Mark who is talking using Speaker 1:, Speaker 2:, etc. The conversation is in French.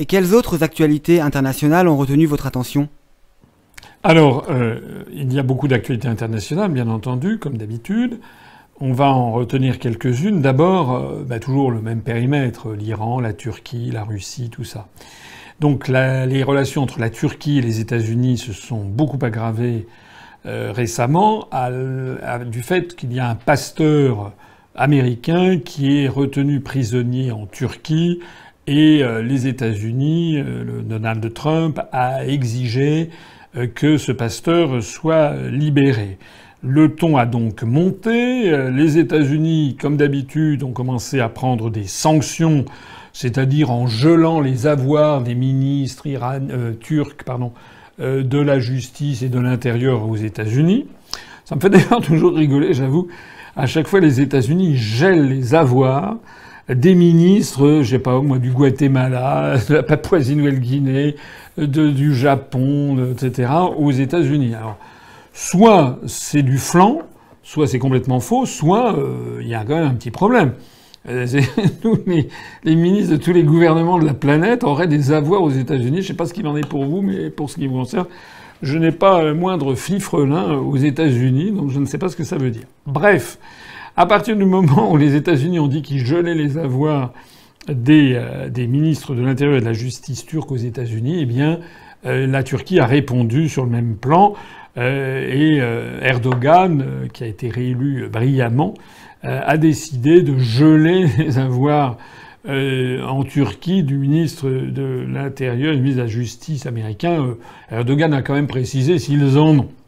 Speaker 1: Et quelles autres actualités internationales ont retenu votre attention?
Speaker 2: Alors, il y a beaucoup d'actualités internationales, bien entendu, comme d'habitude. On va en retenir quelques-unes. D'abord, toujours le même périmètre, l'Iran, la Turquie, la Russie, tout ça. Donc les relations entre la Turquie et les États-Unis se sont beaucoup aggravées récemment du fait qu'il y a un pasteur américain qui est retenu prisonnier en Turquie et les États-Unis, Donald Trump a exigé que ce pasteur soit libéré. Le ton a donc monté. Les États-Unis, comme d'habitude, ont commencé à prendre des sanctions, c'est-à-dire en gelant les avoirs des ministres turcs de la justice et de l'intérieur aux États-Unis. Ça me fait d'ailleurs toujours rigoler, j'avoue. À chaque fois, les États-Unis gèlent les avoirs des ministres, je sais pas moi, du Guatemala, de la Papouasie-Nouvelle-Guinée, du Japon, etc., aux États-Unis. Alors, soit c'est du flan, soit c'est complètement faux, soit il y a quand même un petit problème. Nous, les ministres de tous les gouvernements de la planète auraient des avoirs aux États-Unis. Je sais pas ce qu'il en est pour vous, mais pour ce qui vous concerne, je n'ai pas le moindre fifrelin aux États-Unis, donc je ne sais pas ce que ça veut dire. Bref, à partir du moment où les États-Unis ont dit qu'ils gelaient les avoirs des ministres de l'Intérieur et de la Justice turcs aux États-Unis, eh bien, la Turquie a répondu sur le même plan. Et Erdogan, qui a été réélu brillamment, a décidé de geler les avoirs en Turquie du ministre de l'Intérieur et du ministre de la Justice américain. Erdogan a quand même précisé s'ils en ont.